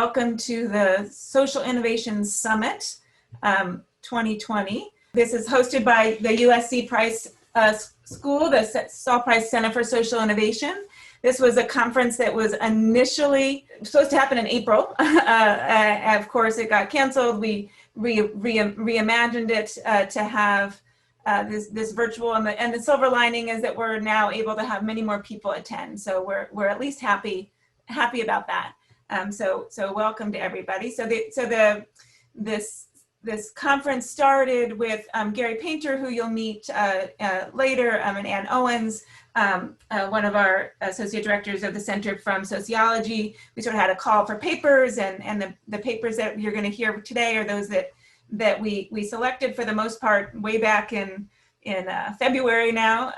welcome to the Social Innovation Summit 2020. This is hosted by the USC Price School, the Saul Price Center for Social Innovation. This was a conference that was initially supposed to happen in April. Of course, it got canceled. We reimagined it to have this virtual, and the silver lining is that we're now able to have many more people attend. So we're at least happy about that. So welcome to everybody. This conference started with Gary Painter, who you'll meet later, and Ann Owens, one of our associate directors of the Center from Sociology. We sort of had a call for papers, and the papers that you're going to hear today are those that we selected for the most part way back in February now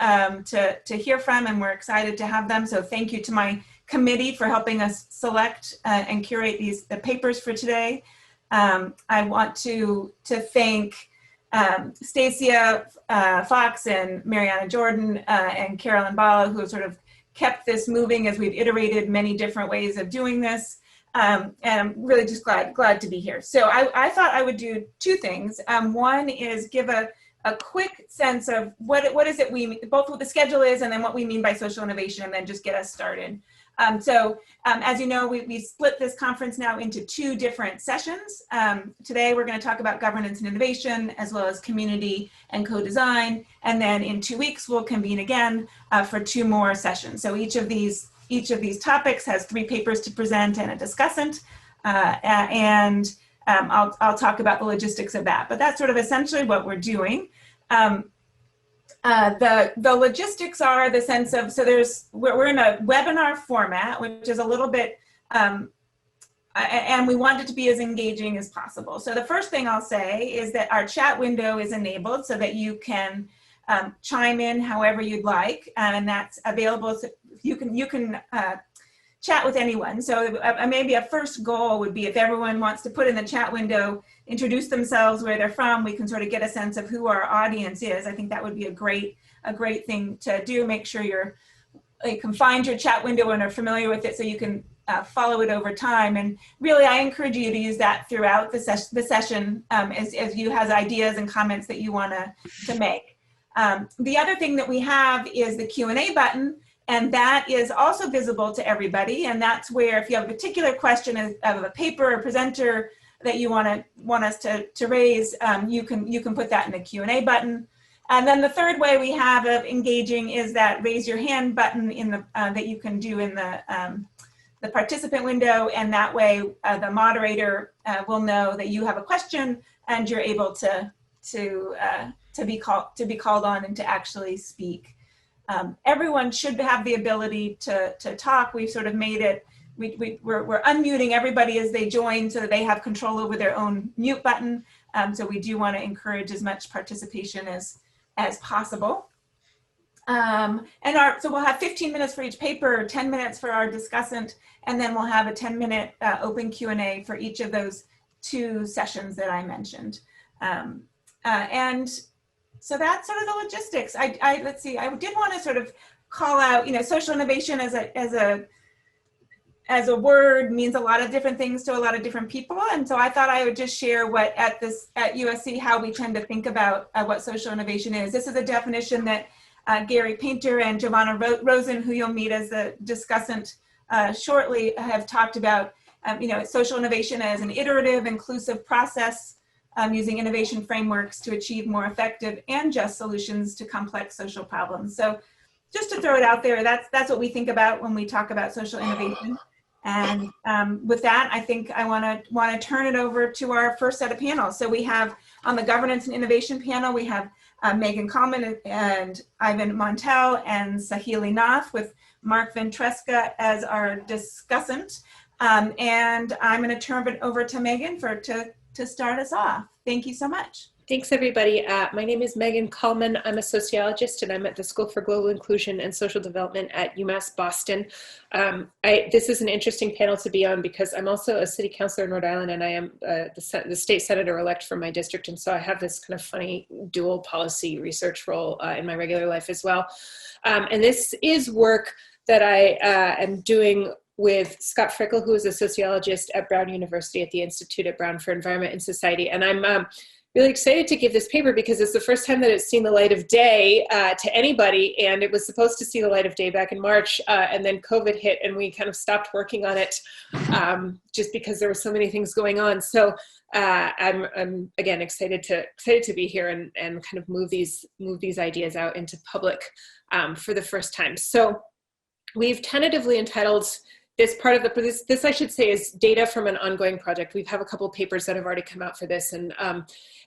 to hear from, and we're excited to have them. So thank you to my committee for helping us select and curate the papers for today. I want to thank Stacia Fox and Mariana Jordan and Carolyn Bala, who have sort of kept this moving as we've iterated many different ways of doing this. And I'm really just glad to be here. So I thought I would do two things. One is give a quick sense of what is it both what the schedule is and then what we mean by social innovation, and then just get us started. As you know, we split this conference now into two different sessions. Today, we're going to talk about governance and innovation, as well as community and co-design. And then in 2 weeks, we'll convene again for 2 more sessions. So each of these topics has 3 papers to present and a discussant. I'll talk about the logistics of that. But that's sort of essentially what we're doing. The logistics are the sense of, so we're in a webinar format, which is a little bit, and we want it to be as engaging as possible. So the first thing I'll say is that our chat window is enabled so that you can chime in however you'd like, and that's available. So you can chat with anyone. So maybe a first goal would be if everyone wants to put in the chat window, introduce themselves, where they're from, we can sort of get a sense of who our audience is. I think that would be a great thing to do. Make sure you can find your chat window and are familiar with it so you can follow it over time. And really, I encourage you to use that throughout the session as you have ideas and comments that you want to make. The other thing that we have is the Q&A button. And that is also visible to everybody. And that's where if you have a particular question of a paper or presenter that you want us to raise, you can put that in the Q&A button. And then the third way we have of engaging is that raise your hand button that you can do in the participant window. And that way the moderator will know that you have a question and you're able to be called on and to actually speak. Everyone should have the ability to talk. We've sort of made it, we're unmuting everybody as they join so that they have control over their own mute button. So we do want to encourage as much participation as possible. So we'll have 15 minutes for each paper, 10 minutes for our discussant, and then we'll have a 10-minute open Q&A for each of those 2 sessions that I mentioned. So that's sort of the logistics. Let's see, I did want to sort of call out, social innovation as a word means a lot of different things to a lot of different people. And so I thought I would just share at USC, how we tend to think about what social innovation is. This is a definition that Gary Painter and Giovanna Rosen, who you'll meet as the discussant shortly, have talked about, social innovation as an iterative, inclusive process using innovation frameworks to achieve more effective and just solutions to complex social problems. So just to throw it out there, that's what we think about when we talk about social innovation. And with that, I think I want to turn it over to our first set of panels. So we have on the governance and innovation panel, we have Megan Kallman and Ivan Montel and Sahili Nath with Mark Ventresca as our discussant. And I'm going to turn it over to Megan to start us off. Thank you so much. Thanks, everybody. My name is Megan Kallman. I'm a sociologist, and I'm at the School for Global Inclusion and Social Development at UMass Boston. This is an interesting panel to be on because I'm also a city councilor in Rhode Island, and I am the state senator-elect for my district, and so I have this kind of funny dual policy research role in my regular life as well. And this is work that I am doing with Scott Frickel, who is a sociologist at Brown University at the Institute at Brown for Environment and Society. And I'm really excited to give this paper because it's the first time that it's seen the light of day to anybody. And it was supposed to see the light of day back in March, and then COVID hit and we kind of stopped working on it just because there were so many things going on. So I'm again excited to be here and kind of move these ideas out into public for the first time. So we've tentatively entitled this part of this I should say is data from an ongoing project. We have a couple of papers that have already come out for this, and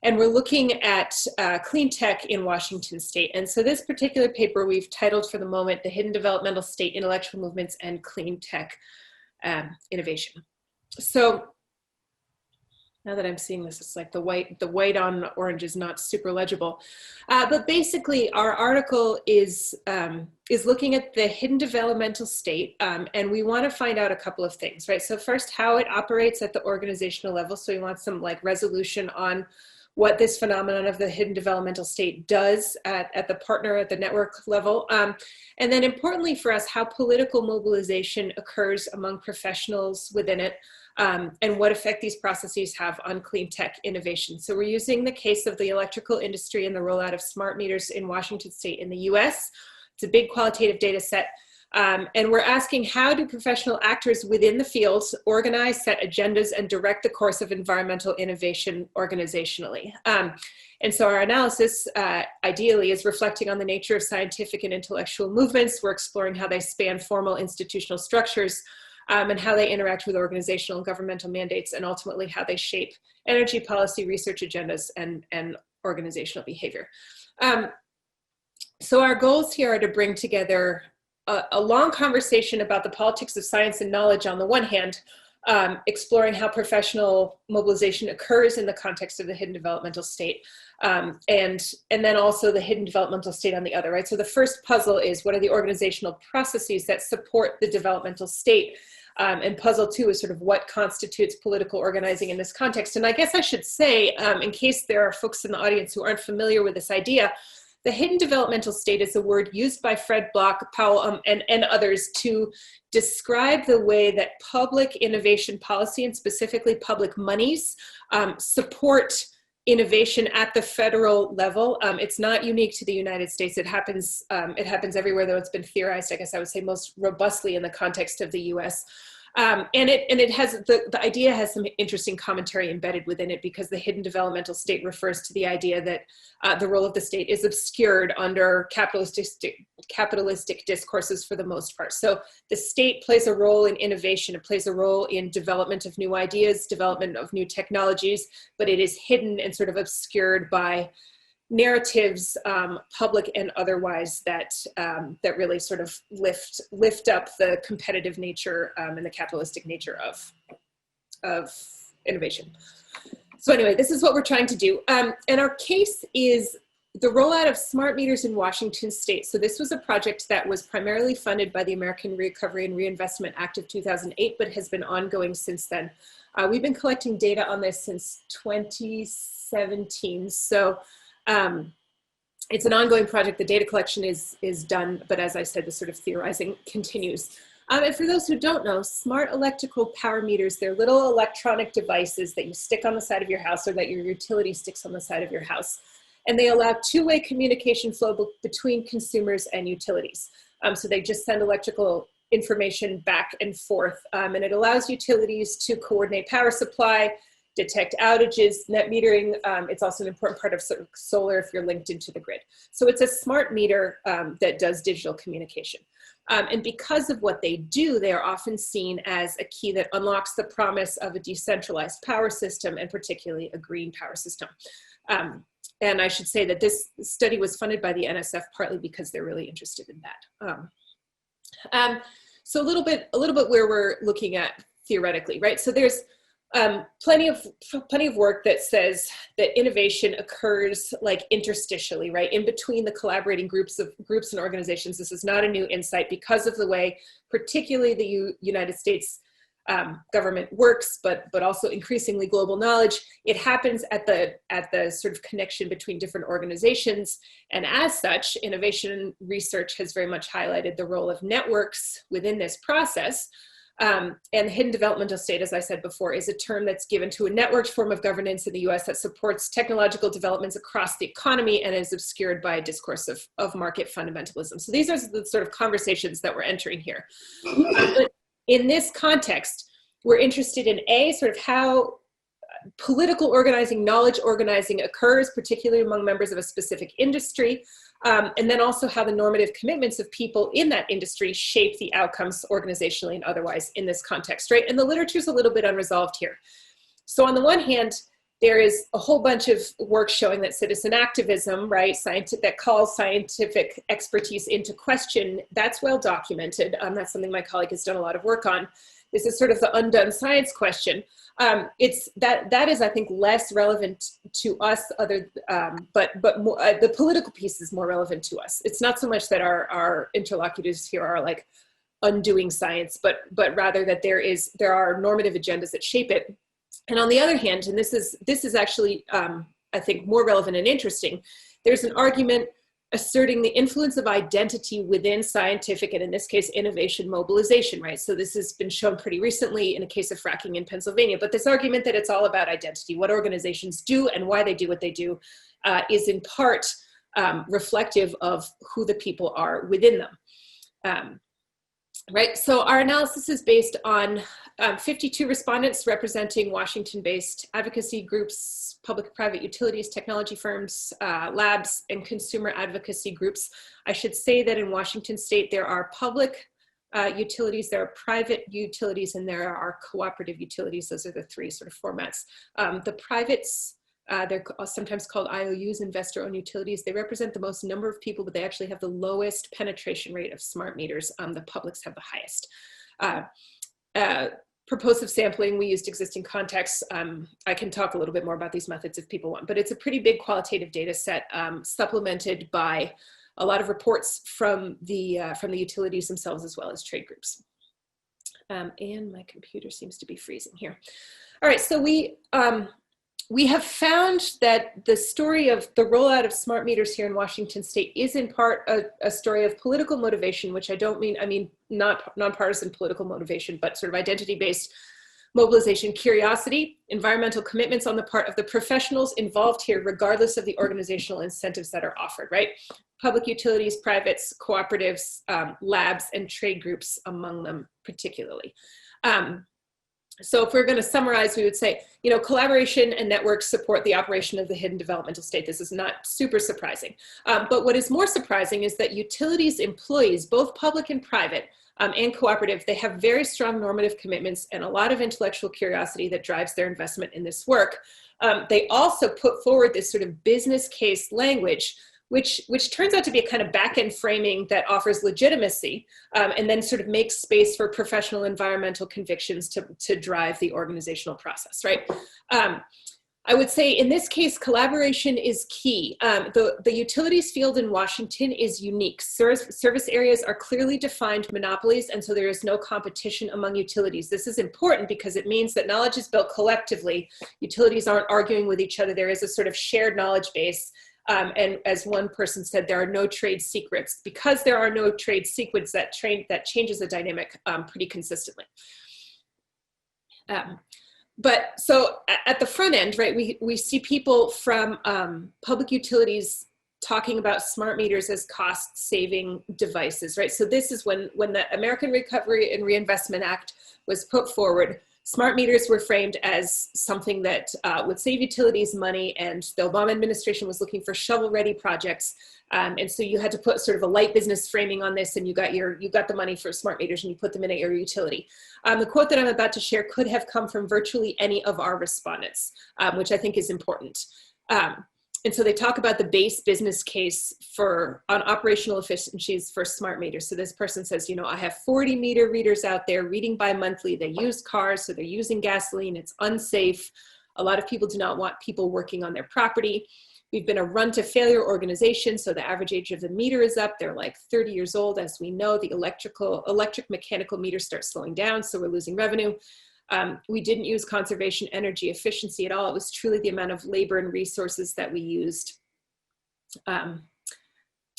we're looking at clean tech in Washington State. And so this particular paper we've titled for the moment, "The Hidden Developmental State, Intellectual Movements, and Clean Tech Innovation." So now that I'm seeing this, it's like the white on orange is not super legible. But basically our article is looking at the hidden developmental state, and we want to find out a couple of things, right? So first, how it operates at the organizational level. So we want some like resolution on what this phenomenon of the hidden developmental state does at the network level. And then importantly for us, how political mobilization occurs among professionals within it, and what effect these processes have on clean tech innovation. So we're using the case of the electrical industry and the rollout of smart meters in Washington State in the US. It's a big qualitative data set. And we're asking, how do professional actors within the field organize, set agendas, and direct the course of environmental innovation organizationally? And so our analysis, ideally, is reflecting on the nature of scientific and intellectual movements. We're exploring how they span formal institutional structures, and how they interact with organizational and governmental mandates, and ultimately how they shape energy policy, research agendas, and organizational behavior. So our goals here are to bring together a long conversation about the politics of science and knowledge on the one hand, exploring how professional mobilization occurs in the context of the hidden developmental state, and then also the hidden developmental state on the other, right? So the first puzzle is, what are the organizational processes that support the developmental state? And puzzle two is sort of what constitutes political organizing in this context. And I guess I should say, in case there are folks in the audience who aren't familiar with this idea, the hidden developmental state is a word used by Fred Block, Powell, and others to describe the way that public innovation policy, and specifically public monies, support innovation at the federal level. It's not unique to the United States. It happens everywhere, though it's been theorized, I guess I would say, most robustly in the context of the US. And it has, the idea has some interesting commentary embedded within it, because the hidden developmental state refers to the idea that the role of the state is obscured under capitalistic discourses for the most part. So the state plays a role in innovation. It plays a role in development of new ideas, development of new technologies, but it is hidden and sort of obscured by narratives, public and otherwise, that really sort of lift up the competitive nature and the capitalistic nature of innovation. So anyway, this is what we're trying to do. And our case is the rollout of smart meters in Washington State. So this was a project that was primarily funded by the American Recovery and Reinvestment Act of 2008, but has been ongoing since then. We've been collecting data on this since 2017. So it's an ongoing project. The data collection is done, but as I said, the sort of theorizing continues. And for those who don't know, smart electrical power meters, they're little electronic devices that you stick on the side of your house, or that your utility sticks on the side of your house. And they allow two-way communication flow between consumers and utilities. So they just send electrical information back and forth. And it allows utilities to coordinate power supply, detect outages, net metering. It's also an important part of solar if you're linked into the grid. So it's a smart meter that does digital communication. And because of what they do, they are often seen as a key that unlocks the promise of a decentralized power system, and particularly a green power system. And I should say that this study was funded by the NSF partly because they're really interested in that. So a little bit where we're looking at theoretically, right? So there's plenty of work that says that innovation occurs like interstitially, right, in between the collaborating groups and organizations. This is not a new insight because of the way, particularly the United States government works, but also increasingly global knowledge. It happens at the sort of connection between different organizations, and as such, innovation research has very much highlighted the role of networks within this process. And the hidden developmental state, as I said before, is a term that's given to a networked form of governance in the US that supports technological developments across the economy and is obscured by a discourse of market fundamentalism. So these are the sort of conversations that we're entering here. But in this context, we're interested in sort of how political organizing, knowledge organizing occurs, particularly among members of a specific industry, and then also how the normative commitments of people in that industry shape the outcomes organizationally and otherwise in this context, right? And the literature is a little bit unresolved here. So on the one hand, there is a whole bunch of work showing that citizen activism, right, that calls scientific expertise into question, that's well documented. That's something my colleague has done a lot of work on. This is sort of the undone science question. That is, I think, less relevant to us, but more, the political piece is more relevant to us. It's not so much that our interlocutors here are like undoing science, but rather that there are normative agendas that shape it. And on the other hand, and this is actually, I think, more relevant and interesting, there's an argument asserting the influence of identity within scientific, and in this case, innovation mobilization, right? So this has been shown pretty recently in a case of fracking in Pennsylvania, but this argument that it's all about identity, what organizations do and why they do what they do, is in part reflective of who the people are within them. Right, so our analysis is based on 52 respondents representing Washington-based advocacy groups, public-private utilities, technology firms, labs, and consumer advocacy groups. I should say that in Washington State, there are public utilities, there are private utilities, and there are cooperative utilities. Those are the three sort of formats. The privates, they're sometimes called IOUs, investor-owned utilities. They represent the most number of people, but they actually have the lowest penetration rate of smart meters. The publics have the highest. Purposive sampling, we used existing contexts. I can talk a little bit more about these methods if people want, but it's a pretty big qualitative data set supplemented by a lot of reports from the utilities themselves as well as trade groups. And my computer seems to be freezing here. All right, so we have found that the story of the rollout of smart meters here in Washington State is in part a story of political motivation, which I mean not nonpartisan political motivation, but sort of identity-based mobilization, curiosity, environmental commitments on the part of the professionals involved here, regardless of the organizational incentives that are offered, right? Public utilities, privates, cooperatives, labs, and trade groups among them particularly. So if we're going to summarize, we would say, collaboration and networks support the operation of the hidden developmental state. This is not super surprising. But what is more surprising is that utilities employees, both public and private and cooperative, they have very strong normative commitments and a lot of intellectual curiosity that drives their investment in this work. They also put forward this sort of business case language, which turns out to be a kind of back-end framing that offers legitimacy and then sort of makes space for professional environmental convictions to drive the organizational process, right? I would say in this case, collaboration is key. The utilities field in Washington is unique. Service areas are clearly defined monopolies, and so there is no competition among utilities. This is important because it means that knowledge is built collectively. Utilities aren't arguing with each other. There is a sort of shared knowledge base. And as one person said, there are no trade secrets. Because there are no trade secrets, that changes the dynamic pretty consistently. But so at the front end, right, we see people from public utilities talking about smart meters as cost-saving devices, right? So this is when the American Recovery and Reinvestment Act was put forward. Smart meters were framed as something that would save utilities money, and the Obama administration was looking for shovel-ready projects. And so you had to put sort of a light business framing on this, and you got the money for smart meters and you put them in at your utility. The quote that I'm about to share could have come from virtually any of our respondents, which I think is important. And so they talk about the base business case on operational efficiencies for smart meters. So this person says, I have 40 meter readers out there reading bi-monthly. They use cars, so they're using gasoline. It's unsafe. A lot of people do not want people working on their property. We've been a run to failure organization, so the average age of the meter is up. They're like 30 years old. As we know, the electric mechanical meters start slowing down, so we're losing revenue. We didn't use conservation energy efficiency at all. It was truly the amount of labor and resources that we used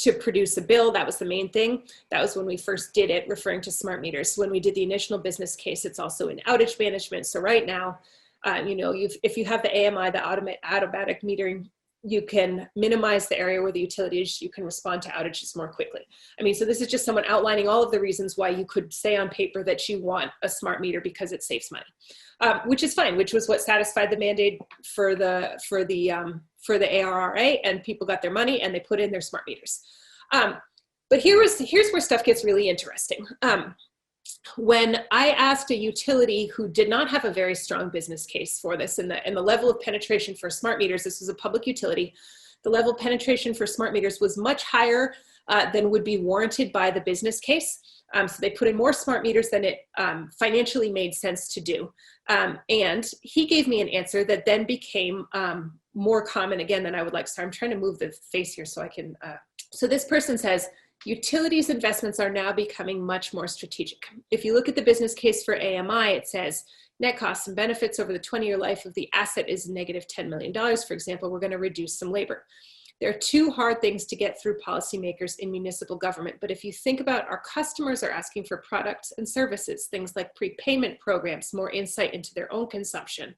to produce a bill. That was the main thing. That was when we first did it, referring to smart meters. When we did the initial business case, it's also in outage management. So right now, if you have the AMI, the automatic metering, you can minimize the area where the utility is, you can respond to outages more quickly. I mean, so this is just someone outlining all of the reasons why you could say on paper that you want a smart meter because it saves money, which is fine, which was what satisfied the mandate for the ARRA, and people got their money and they put in their smart meters. But here's where stuff gets really interesting. When I asked a utility who did not have a very strong business case for this, and the level of penetration for smart meters, this was a public utility, the level of penetration for smart meters was much higher than would be warranted by the business case. So they put in more smart meters than it financially made sense to do. And he gave me an answer that then became more common again than I would like. So I'm trying to move the face here so I can, so this person says, utilities investments are now becoming much more strategic. If you look at the business case for AMI, it says net costs and benefits over the 20-year life of the asset is negative $10 million. For example, we're going to reduce some labor. There are two hard things to get through policymakers in municipal government. But if you think about our customers are asking for products and services, things like prepayment programs, more insight into their own consumption.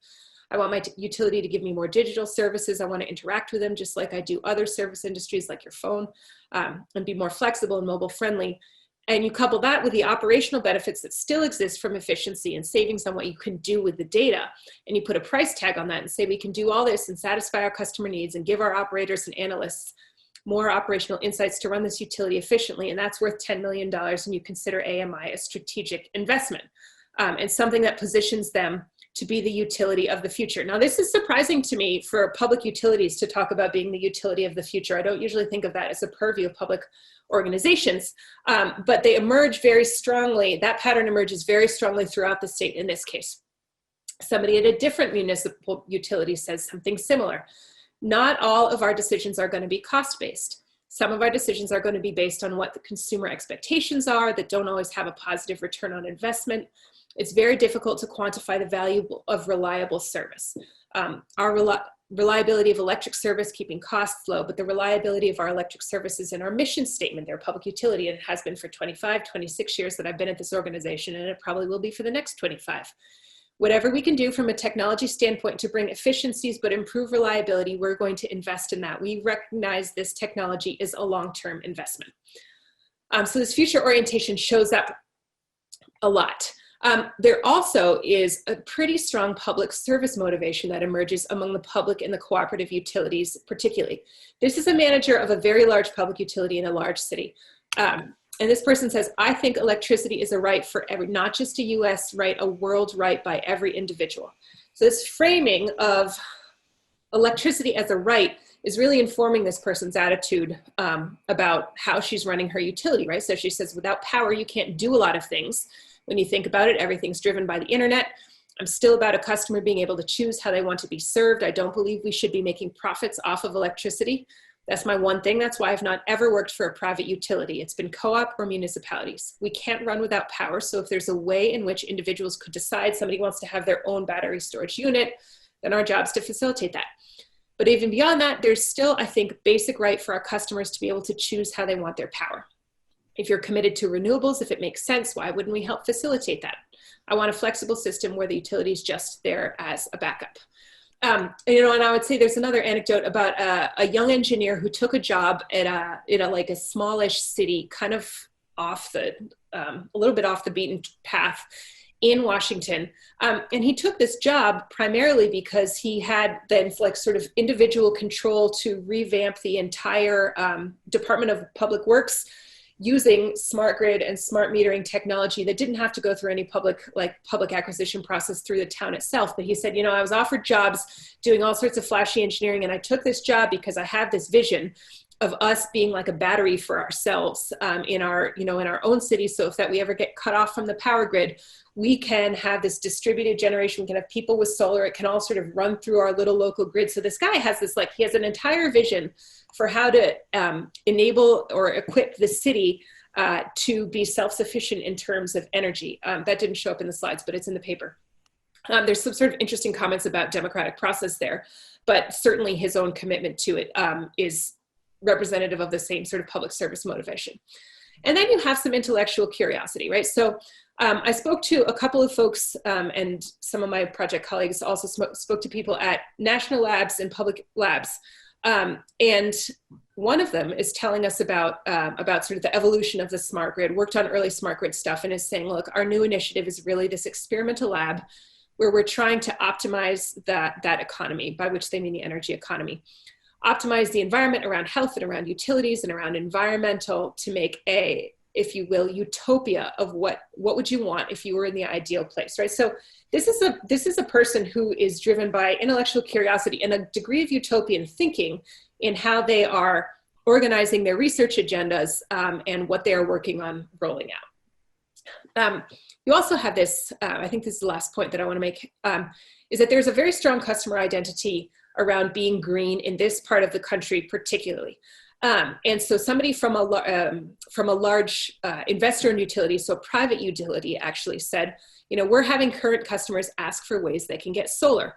I want my utility to give me more digital services. I want to interact with them just like I do other service industries like your phone, and be more flexible and mobile friendly. And you couple that with the operational benefits that still exist from efficiency and savings on what you can do with the data. And you put a price tag on that and say, we can do all this and satisfy our customer needs and give our operators and analysts more operational insights to run this utility efficiently. And that's worth $10 million. And you consider AMI a strategic investment, and something that positions them to be the utility of the future. Now, this is surprising to me for public utilities to talk about being the utility of the future. I don't usually think of that as a purview of public organizations, but they emerge very strongly. That pattern emerges very strongly throughout the state in this case. Somebody at a different municipal utility says something similar. Not all of our decisions are going to be cost-based. Some of our decisions are going to be based on what the consumer expectations are that don't always have a positive return on investment. It's very difficult to quantify the value of reliable service. Our reliability of electric service, keeping costs low, but the reliability of our electric service is in our mission statement. They're a public utility, and it has been for 25, 26 years that I've been at this organization, and it probably will be for the next 25. Whatever we can do from a technology standpoint to bring efficiencies but improve reliability, we're going to invest in that. We recognize this technology is a long-term investment. So this future orientation shows up a lot. There also is a pretty strong public service motivation that emerges among the public and the cooperative utilities particularly. This is a manager of a very large public utility in a large city. And this person says, I think electricity is a right for every, not just a US right, a world right by every individual. So this framing of electricity as a right is really informing this person's attitude about how she's running her utility, right? So she says, without power, you can't do a lot of things. When you think about it, everything's driven by the internet. I'm still about a customer being able to choose how they want to be served. I don't believe we should be making profits off of electricity. That's my one thing. That's why I've not ever worked for a private utility. It's been co-op or municipalities. We can't run without power. So if there's a way in which individuals could decide somebody wants to have their own battery storage unit, then our job's to facilitate that. But even beyond that, there's still, I think, basic right for our customers to be able to choose how they want their power. If you're committed to renewables, if it makes sense, why wouldn't we help facilitate that? I want a flexible system where the utility is just there as a backup. And I would say there's another anecdote about a young engineer who took a job at like a smallish city, kind of off the, a little bit off the beaten path in Washington. And he took this job primarily because he had then like sort of individual control to revamp the entire Department of Public Works using smart grid and smart metering technology that didn't have to go through any public acquisition process through the town itself. But he said, I was offered jobs doing all sorts of flashy engineering, and I took this job because I have this vision of us being like a battery for ourselves in our own city. So if we ever get cut off from the power grid, we can have this distributed generation. We can have people with solar. It can all sort of run through our little local grid. So this guy has this, he has an entire vision for how to enable or equip the city to be self-sufficient in terms of energy. That didn't show up in the slides, but it's in the paper. There's some sort of interesting comments about democratic process there, but certainly his own commitment to it is representative of the same sort of public service motivation. And then you have some intellectual curiosity, right? So I spoke to a couple of folks, and some of my project colleagues also spoke to people at national labs and public labs. And one of them is telling us about sort of the evolution of the smart grid, worked on early smart grid stuff, and is saying, look, our new initiative is really this experimental lab where we're trying to optimize that economy, by which they mean the energy economy. Optimize the environment around health and around utilities and around environmental to make a, if you will, utopia of what would you want if you were in the ideal place, right? So this is a person who is driven by intellectual curiosity and a degree of utopian thinking in how they are organizing their research agendas and what they are working on rolling out. You also have this, I think this is the last point that I want to make, is that there's a very strong customer identity around being green in this part of the country particularly. And so somebody from a large investor in utility, so a private utility, actually said, you know, we're having current customers ask for ways they can get solar.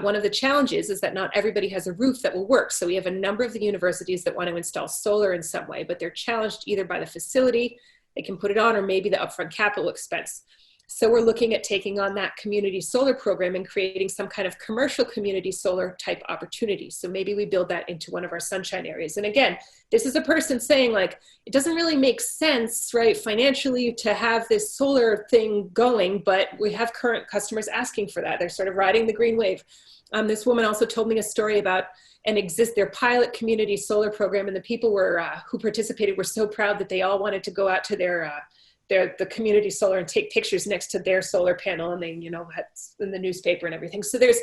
One of the challenges is that not everybody has a roof that will work. So we have a number of the universities that want to install solar in some way, but they're challenged either by the facility they can put it on or maybe the upfront capital expense. So we're looking at taking on that community solar program and creating some kind of commercial community solar type opportunity. So maybe we build that into one of our sunshine areas. And again, this is a person saying, like, it doesn't really make sense, right, financially to have this solar thing going, but we have current customers asking for that. They're sort of riding the green wave. This woman also told me a story about their pilot community solar program, and the people who participated were so proud that they all wanted to go out to the community solar and take pictures next to their solar panel, and they, you know, had in the newspaper and everything. So there's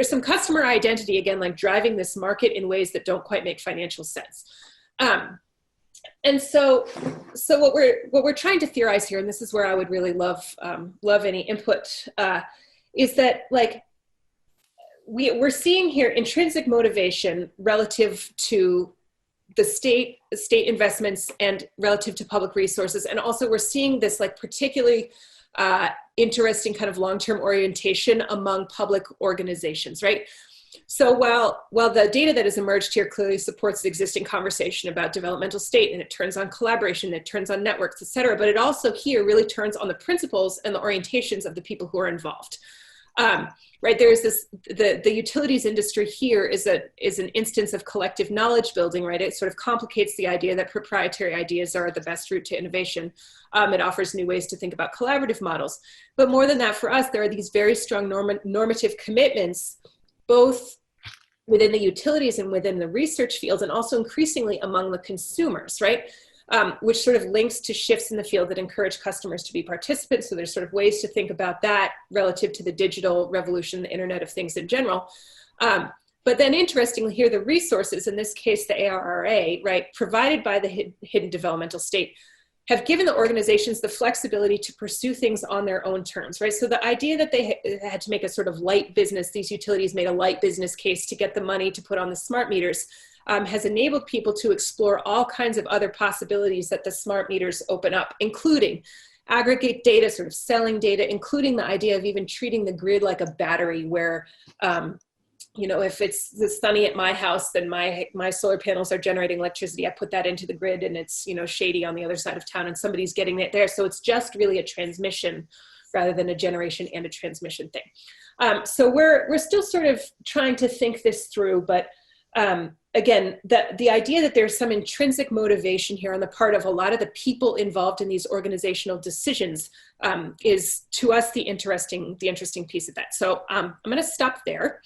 some customer identity, again, like driving this market in ways that don't quite make financial sense. And so what we're trying to theorize here, and this is where I would really love any input, is that, like, we're seeing here intrinsic motivation relative to the state investments and relative to public resources. And also we're seeing this, like, particularly interesting kind of long-term orientation among public organizations, right? So while the data that has emerged here clearly supports the existing conversation about developmental state, and it turns on collaboration, it turns on networks, et cetera, but it also here really turns on the principles and the orientations of the people who are involved. Right, there's the utilities industry here is an instance of collective knowledge building, right? It sort of complicates the idea that proprietary ideas are the best route to innovation. It offers new ways to think about collaborative models. But more than that, for us, there are these very strong normative commitments, both within the utilities and within the research fields, and also increasingly among the consumers, right? Which sort of links to shifts in the field that encourage customers to be participants. So there's sort of ways to think about that relative to the digital revolution, the Internet of Things in general. But then interestingly here, the resources, in this case, the ARRA, right, provided by the hidden developmental state, have given the organizations the flexibility to pursue things on their own terms, right? So the idea that they had to make a sort of light business, these utilities made a light business case to get the money to put on the smart meters, has enabled people to explore all kinds of other possibilities that the smart meters open up, including aggregate data, sort of selling data, including the idea of even treating the grid like a battery where, you know, if it's sunny at my house, then my solar panels are generating electricity. I put that into the grid and it's, you know, shady on the other side of town and somebody's getting it there. So it's just really a transmission rather than a generation and a transmission thing. So we're still sort of trying to think this through, but again, the idea that there's some intrinsic motivation here on the part of a lot of the people involved in these organizational decisions is, to us, the interesting piece of that. So I'm going to stop there,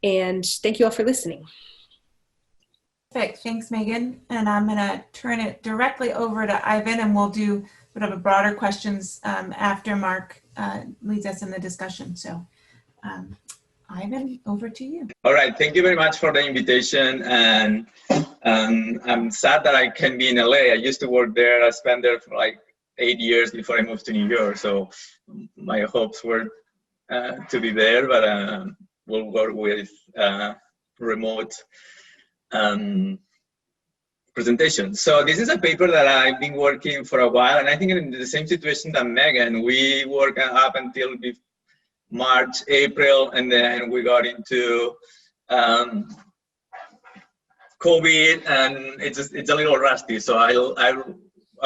and thank you all for listening. Perfect. Thanks, Megan. And I'm going to turn it directly over to Ivan, and we'll do sort of a broader questions after Mark leads us in the discussion. So Ivan, over to you. All right, thank you very much for the invitation. And I'm sad that I can't be in LA. I used to work there. I spent there for like 8 years before I moved to New York. So my hopes were to be there, but we'll work with remote presentation. So this is a paper that I've been working for a while, and I think in the same situation that Megan, we worked up until March, April, and then we got into COVID, and it's a little rusty. So I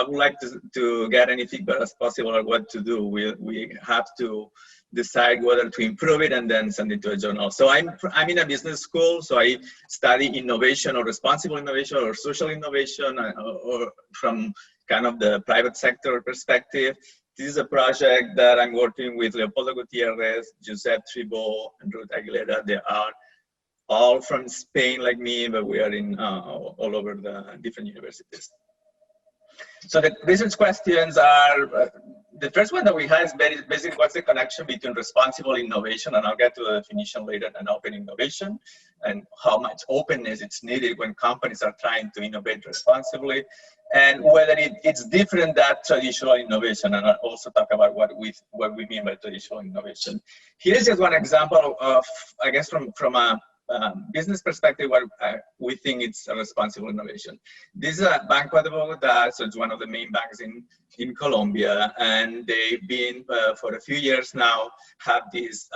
would like to get any feedback as possible on what to do. We have to decide whether to improve it and then send it to a journal. So I'm in a business school, so I study innovation or responsible innovation or social innovation, or from kind of the private sector perspective. This is a project that I'm working with Leopoldo Gutierrez, Josep Tribó, and Ruth Aguilera. They are all from Spain like me, but we are in all over the different universities. So the research questions are, the first one that we have is basically what's the connection between responsible innovation, and I'll get to the definition later, and open innovation, and how much openness it's needed when companies are trying to innovate responsibly, and whether it's different than traditional innovation, and I'll also talk about what we mean by traditional innovation. Here's just one example of, I guess, from a business perspective, what we think it's a responsible innovation. This is a Banco de Bogotá, so it's one of the main banks in Colombia, and they've been for a few years now have these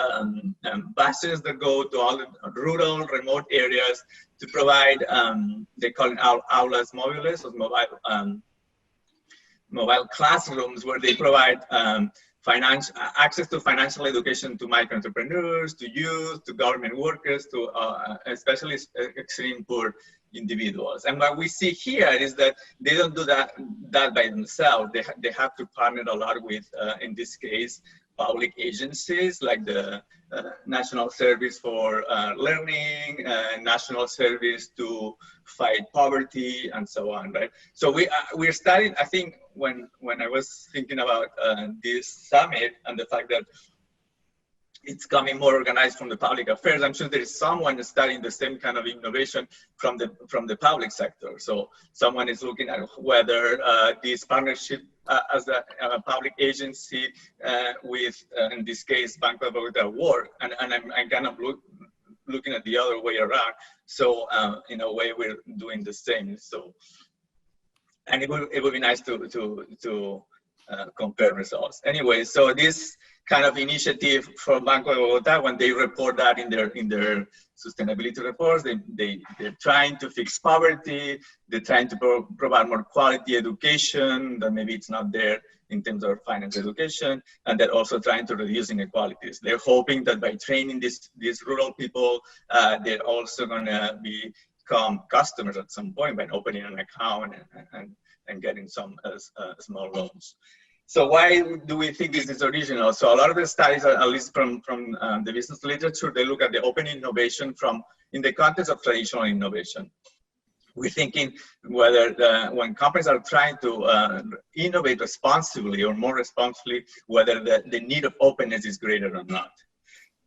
buses that go to all the rural, remote areas to provide, they call it aulas móviles, or mobile classrooms, where they provide access to financial education to micro entrepreneurs, to youth, to government workers, to especially extreme poor individuals. And what we see here is that they don't do that by themselves. They have to partner a lot with, in this case, public agencies like the National Service for Learning, National Service to Fight Poverty, and so on, right? So we're studying, I think, when I was thinking about this summit and the fact that it's coming more organized from the public affairs, I'm sure there is someone studying the same kind of innovation from the public sector. So someone is looking at whether this partnership as a public agency with, in this case, Banco de Bogotá work, and I'm kind of looking at the other way around. So in a way, we're doing the same. So, and it would be nice to compare results. Anyway, so this kind of initiative from Banco de Bogotá, when they report that in their sustainability reports, they're trying to fix poverty, they're trying to provide more quality education, that maybe it's not there in terms of finance education, and they're also trying to reduce inequalities. They're hoping that by training these rural people, they're also gonna become customers at some point by opening an account and getting some small loans. So why do we think this is original? So a lot of the studies, at least from the business literature, they look at the open innovation in the context of traditional innovation. We're thinking whether when companies are trying to innovate responsibly or more responsibly, whether the need of openness is greater or not.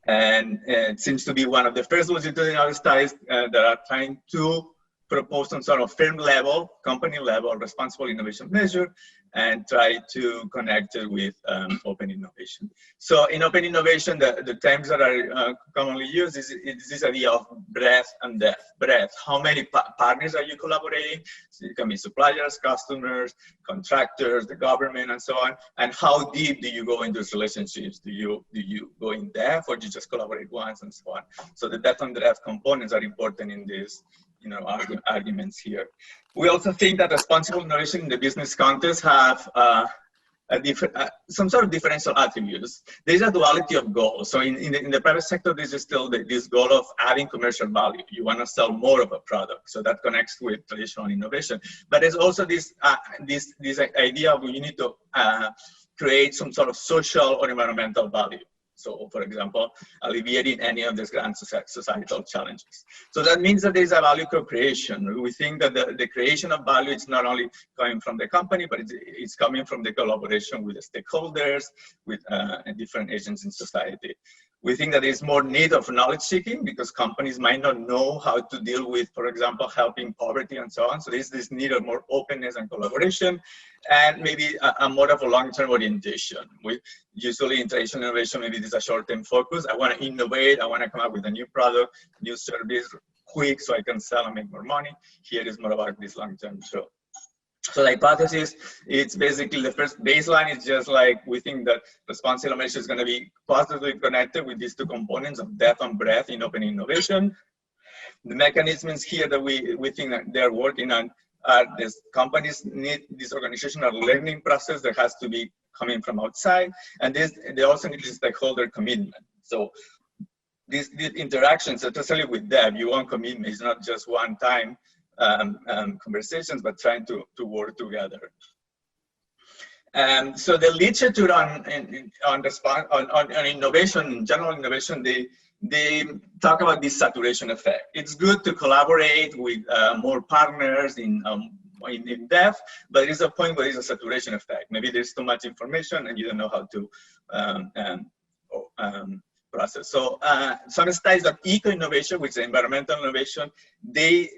And it seems to be one of the first longitudinal studies that are trying to propose some sort of firm level, company level, responsible innovation measure, and try to connect it with open innovation. So in open innovation, the terms that are commonly used is this idea of breadth and depth. Breadth, how many partners are you collaborating? So it can be suppliers, customers, contractors, the government, and so on. And how deep do you go into those relationships? Do you go in depth, or do you just collaborate once, and so on? So the depth and breadth components are important in this, arguments here. We also think that responsible innovation in the business context have some sort of differential attributes. There's a duality of goals. So in the private sector, there's still this goal of adding commercial value. You want to sell more of a product, so that connects with traditional innovation. But there's also this idea of you need to create some sort of social or environmental value. So, for example, alleviating any of these grand societal challenges. So that means that there's a value co-creation. We think that the creation of value is not only coming from the company, but it's coming from the collaboration with the stakeholders, with different agents in society. We think that there's more need of knowledge seeking because companies might not know how to deal with, for example, helping poverty and so on. So there's this need of more openness and collaboration, and maybe a more of a long-term orientation. Usually in traditional innovation, maybe there's a short-term focus. I want to innovate. I want to come up with a new product, new service, quick, so I can sell and make more money. Here is more about this long-term. So the hypothesis, it's basically the first baseline is just like we think that responsible innovation is going to be positively connected with these two components of depth and breadth in open innovation. The mechanisms here that we think that they're working on are these companies need this organizational learning process that has to be coming from outside, and they also need this stakeholder commitment. So these interactions, especially with them, you want commitment. It's not just one-time conversations, but trying to work together. So the literature on innovation, general innovation, they talk about this saturation effect. It's good to collaborate with more partners in depth, but there is a point where there's a saturation effect. Maybe there's too much information and you don't know how to process. So some studies of eco-innovation, which is environmental innovation, they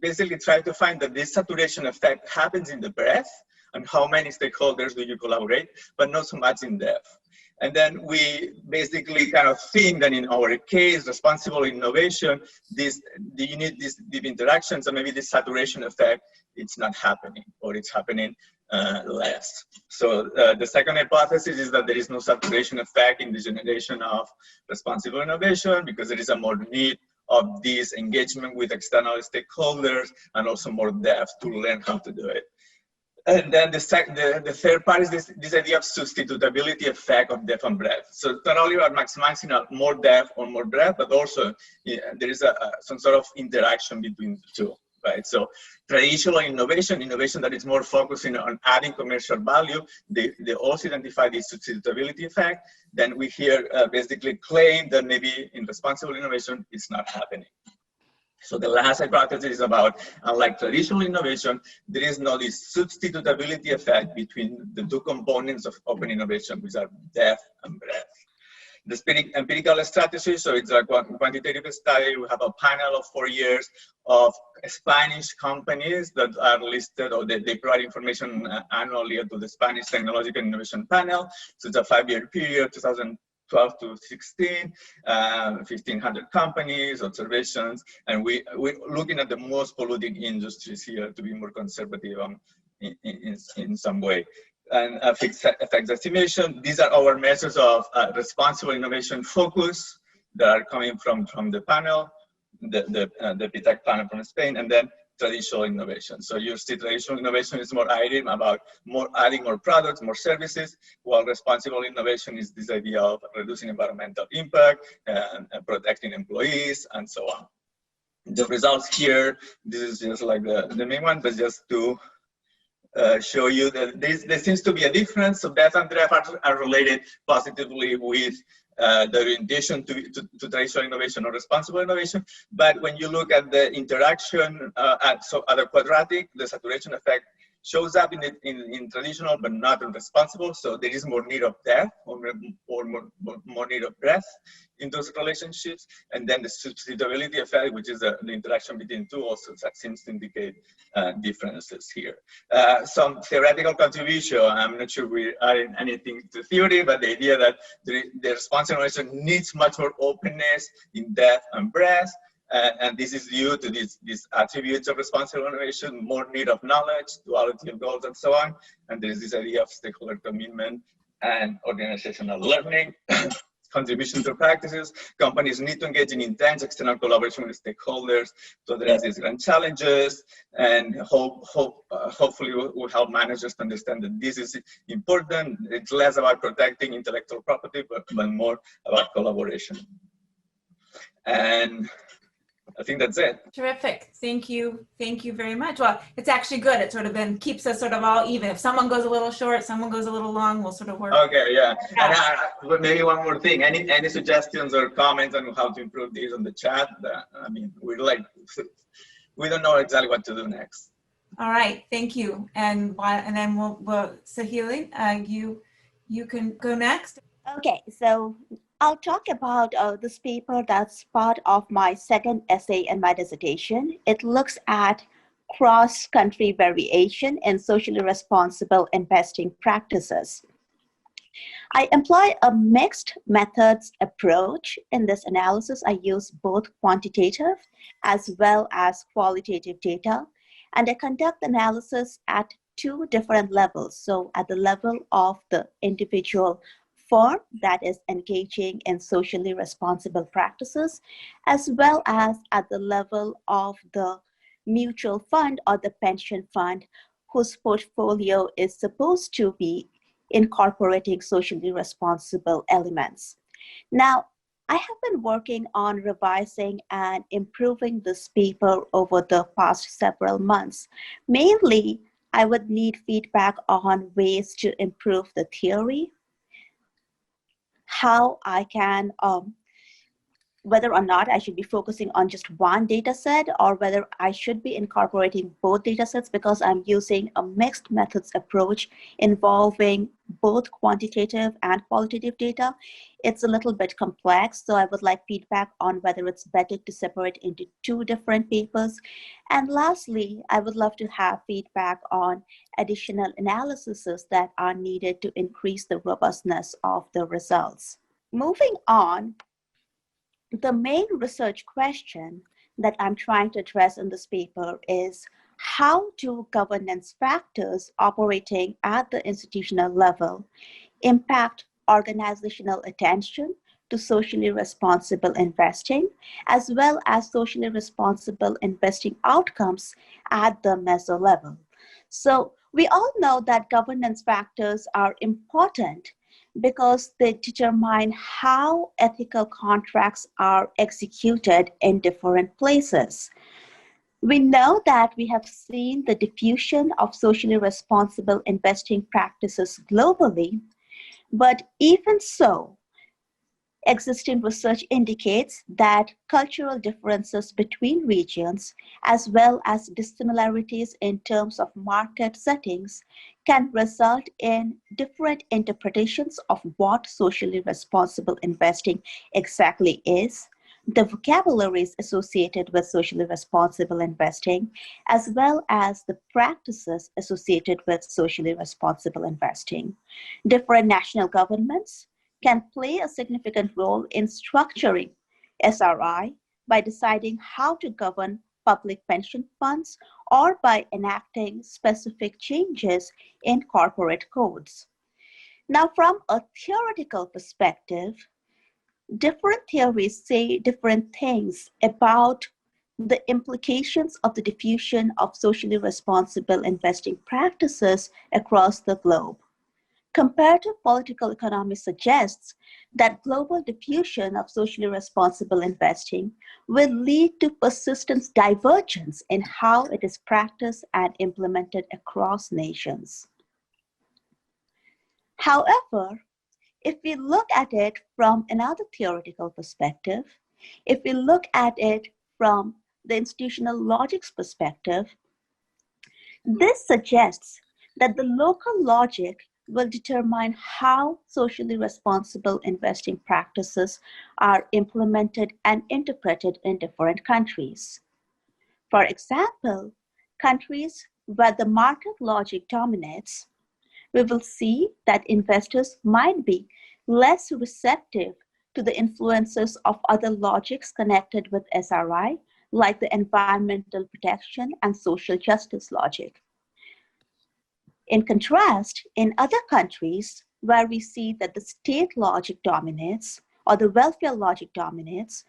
basically try to find that this saturation effect happens in the breadth and how many stakeholders do you collaborate, but not so much in depth. And then we basically kind of think that in our case, responsible innovation, you need these deep interactions, and maybe this saturation effect, it's not happening, or it's happening less. So the second hypothesis is that there is no saturation effect in the generation of responsible innovation, because there is a more need of this engagement with external stakeholders and also more depth to learn how to do it. And then the third part is this idea of substitutability effect of depth and breadth. So it's not only about maximizing more depth or more breadth, but also there is some sort of interaction between the two, right? So traditional innovation that is more focusing on adding commercial value, they also identify this substitutability effect. Then we here basically claim that maybe in responsible innovation, it's not happening. So the last hypothesis is about, unlike traditional innovation, there is no this substitutability effect between the two components of open innovation, which are depth and breadth. The empirical strategy, so it's a quantitative study. We have a panel of 4 years of Spanish companies that are listed, or they provide information annually to the Spanish Technological Innovation Panel. So it's a 5-year period, 2012 to 16, 1,500 companies, observations, and we're looking at the most polluting industries here to be more conservative in some way. And fixed effects estimation, these are our measures of responsible innovation focus that are coming from the panel, the PTAC panel from Spain, and then traditional innovation. So you see traditional innovation is more item about adding more products, more services, while responsible innovation is this idea of reducing environmental impact and protecting employees and so on. The results here, this is just like the main one, but just to show you that there seems to be a difference. So depth and breadth are related positively with the orientation to traditional innovation or responsible innovation. But when you look at the interaction at a quadratic, the saturation effect shows up in traditional but not in responsible. So there is more need of depth or more need of breadth in those relationships. And then the substitutability effect, which is the interaction between two, also seems to indicate differences here. Some theoretical contribution, I'm not sure we're adding anything to theory, but the idea that the responsible innovation needs much more openness in depth and breadth. And this is due to these attributes of responsible innovation, more need of knowledge, duality of goals, and so on. And there's this idea of stakeholder commitment and organizational learning, contribution to practices. Companies need to engage in intense external collaboration with stakeholders to address these grand challenges, and hopefully will help managers to understand that this is important. It's less about protecting intellectual property, but more about collaboration. And I think that's it. Terrific. Thank you. Thank you very much. Well, it's actually good. It sort of then keeps us sort of all even. If someone goes a little short, someone goes a little long, we'll sort of work. Okay, yeah. And maybe one more thing. Any suggestions or comments on how to improve these on the chat? I mean, we don't know exactly what to do next. All right. Thank you. And then we'll Sahili, you can go next. Okay, so I'll talk about this paper that's part of my second essay in my dissertation. It looks at cross-country variation in socially responsible investing practices. I employ a mixed methods approach in this analysis. I use both quantitative as well as qualitative data, and I conduct analysis at two different levels. So at the level of the individual firm that is engaging in socially responsible practices, as well as at the level of the mutual fund or the pension fund whose portfolio is supposed to be incorporating socially responsible elements. Now, I have been working on revising and improving this paper over the past several months. Mainly, I would need feedback on ways to improve the theory, how I can whether or not I should be focusing on just one data set or whether I should be incorporating both data sets, because I'm using a mixed methods approach involving both quantitative and qualitative data. It's a little bit complex, so I would like feedback on whether it's better to separate into two different papers. And lastly, I would love to have feedback on additional analyses that are needed to increase the robustness of the results. Moving on, the main research question that I'm trying to address in this paper is how do governance factors operating at the institutional level impact organizational attention to socially responsible investing, as well as socially responsible investing outcomes at the meso level. So we all know that governance factors are important because they determine how ethical contracts are executed in different places. We know that we have seen the diffusion of socially responsible investing practices globally, but even so, existing research indicates that cultural differences between regions, as well as dissimilarities in terms of market settings, can result in different interpretations of what socially responsible investing exactly is, the vocabularies associated with socially responsible investing, as well as the practices associated with socially responsible investing. Different national governments can play a significant role in structuring SRI by deciding how to govern public pension funds or by enacting specific changes in corporate codes. Now, from a theoretical perspective, different theories say different things about the implications of the diffusion of socially responsible investing practices across the globe. Comparative political economy suggests that global diffusion of socially responsible investing will lead to persistent divergence in how it is practiced and implemented across nations. However, if we look at it from another theoretical perspective, if we look at it from the institutional logics perspective, this suggests that the local logic will determine how socially responsible investing practices are implemented and interpreted in different countries. For example, countries where the market logic dominates, we will see that investors might be less receptive to the influences of other logics connected with SRI, like the environmental protection and social justice logic. In contrast, in other countries where we see that the state logic dominates or the welfare logic dominates,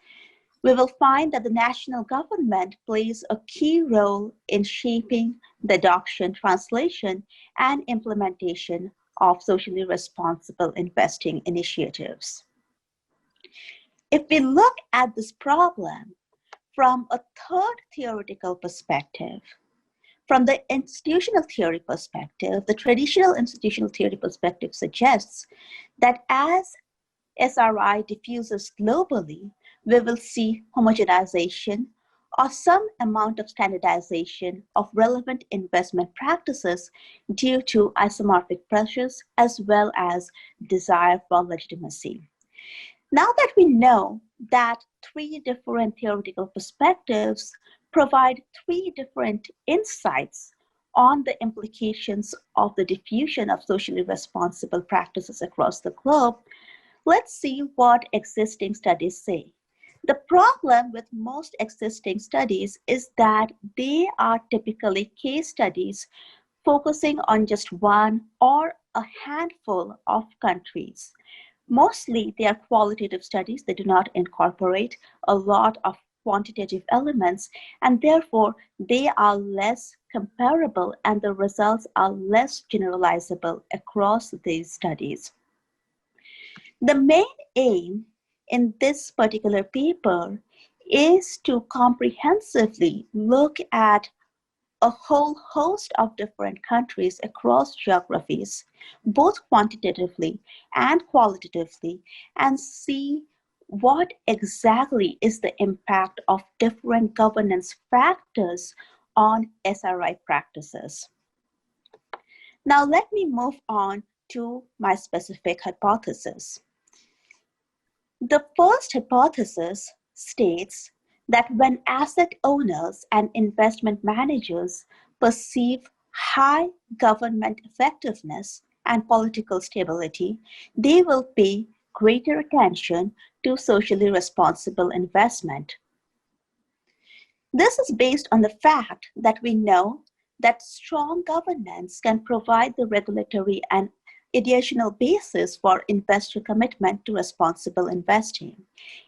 we will find that the national government plays a key role in shaping the adoption, translation, and implementation of socially responsible investing initiatives. If we look at this problem from a third theoretical perspective, from the institutional theory perspective, the traditional institutional theory perspective suggests that as SRI diffuses globally, we will see homogenization or some amount of standardization of relevant investment practices due to isomorphic pressures as well as desire for legitimacy. Now that we know that three different theoretical perspectives provide three different insights on the implications of the diffusion of socially responsible practices across the globe, let's see what existing studies say. The problem with most existing studies is that they are typically case studies focusing on just one or a handful of countries, Mostly they are qualitative studies. They do not incorporate a lot of quantitative elements, and therefore they are less comparable and the results are less generalizable across these studies. The main aim in this particular paper is to comprehensively look at a whole host of different countries across geographies, both quantitatively and qualitatively, and see what exactly is the impact of different governance factors on SRI practices. Now let me move on to my specific hypothesis. The first hypothesis states that when asset owners and investment managers perceive high government effectiveness and political stability, they will pay greater attention to socially responsible investment. This is based on the fact that we know that strong governance can provide the regulatory and ideational basis for investor commitment to responsible investing.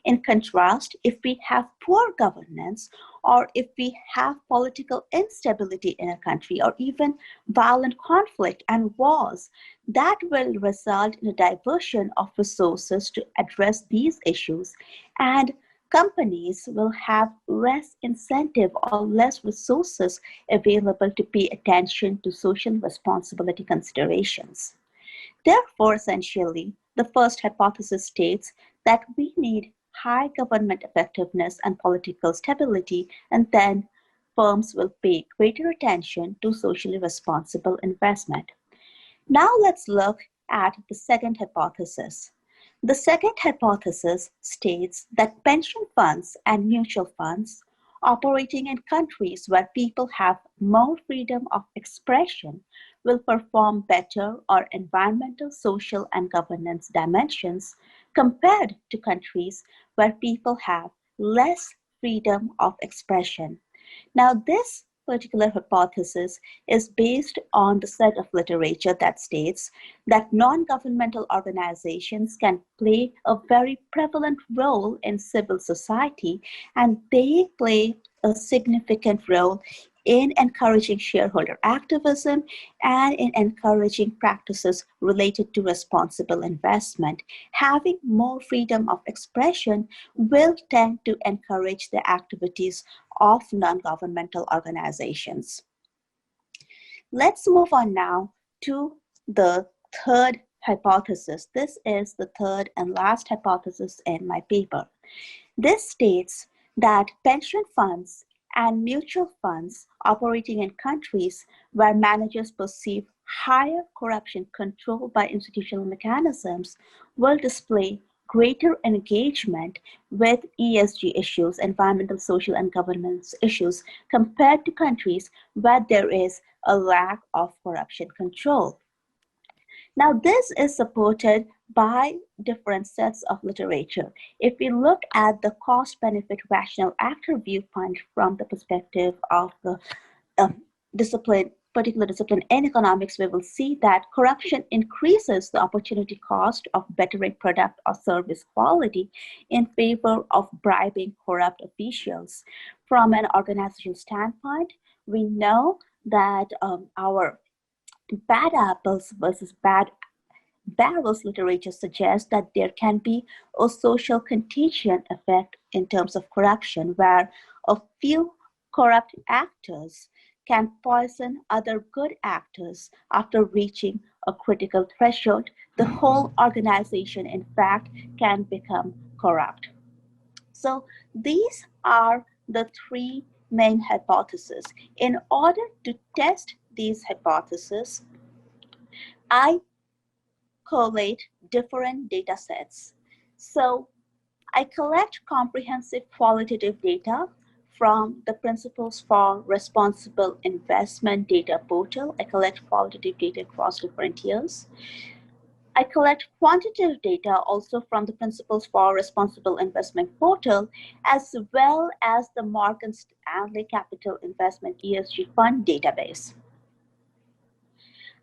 In contrast, if we have poor governance, or if we have political instability in a country, or even violent conflict and wars, that will result in a diversion of resources to address these issues, and companies will have less incentive or less resources available to pay attention to social responsibility considerations. Therefore, essentially, the first hypothesis states that we need high government effectiveness and political stability, and then firms will pay greater attention to socially responsible investment. Now let's look at the second hypothesis. The second hypothesis states that pension funds and mutual funds operating in countries where people have more freedom of expression will perform better on environmental, social, and governance dimensions compared to countries where people have less freedom of expression. Now, this particular hypothesis is based on the set of literature that states that non-governmental organizations can play a very prevalent role in civil society, and they play a significant role in encouraging shareholder activism and in encouraging practices related to responsible investment. Having more freedom of expression will tend to encourage the activities of non-governmental organizations. Let's move on now to the third hypothesis. This is the third and last hypothesis in my paper. This states that pension funds and mutual funds operating in countries where managers perceive higher corruption controlled by institutional mechanisms will display greater engagement with ESG issues, environmental, social, and governance issues, compared to countries where there is a lack of corruption control. Now, this is supported by different sets of literature. If we look at the cost-benefit rational actor viewpoint from the perspective of the particular discipline in economics, we will see that corruption increases the opportunity cost of bettering product or service quality in favor of bribing corrupt officials. From an organizational standpoint, we know that our bad apples versus bad barrels literature suggests that there can be a social contagion effect in terms of corruption, where a few corrupt actors can poison other good actors after reaching a critical threshold. The whole organization, in fact, can become corrupt. So these are the three main hypotheses. In order to test these hypotheses, I collate different data sets. So I collect comprehensive qualitative data from the Principles for Responsible Investment data portal. I collect qualitative data across different years. I collect quantitative data also from the Principles for Responsible Investment portal, as well as the Morgan Stanley Capital Investment ESG Fund database.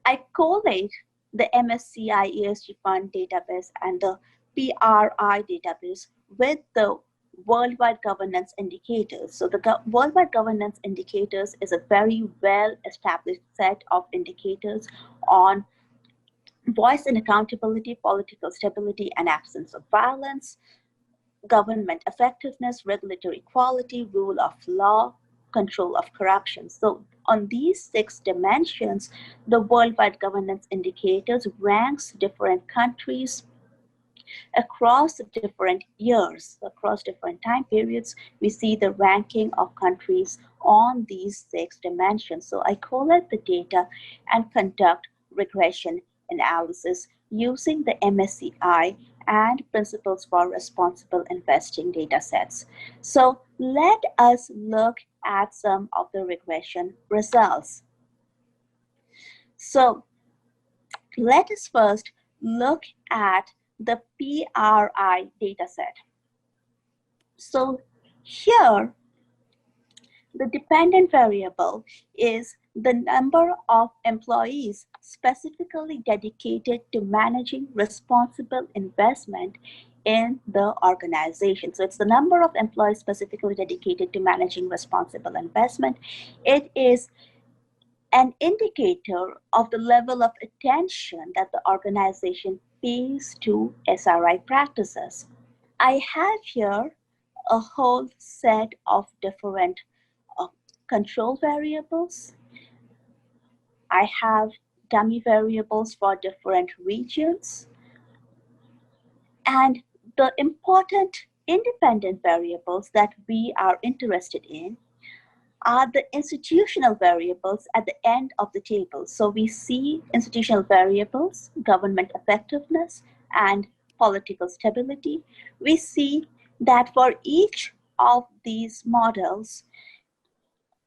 I collate the MSCI ESG Fund database and the PRI database with the worldwide governance indicators. So the worldwide governance indicators is a very well established set of indicators on voice and accountability, political stability and absence of violence, government effectiveness, regulatory quality, rule of law, control of corruption. So on these 6 dimensions, the worldwide governance indicators ranks different countries across different years, across different time periods. We see the ranking of countries on these 6 dimensions. So I collect the data and conduct regression analysis using the MSCI and Principles for Responsible Investing data sets. So let us look at some of the regression results. So let us first look at the PRI dataset. So here, the dependent variable is the number of employees specifically dedicated to managing responsible investment in the organization. So it's the number of employees specifically dedicated to managing responsible investment. It is an indicator of the level of attention that the organization pays to SRI practices. I have here a whole set of different control variables. I have dummy variables for different regions. And the important independent variables that we are interested in are the institutional variables at the end of the table. So we see institutional variables, government effectiveness, and political stability. We see that for each of these models,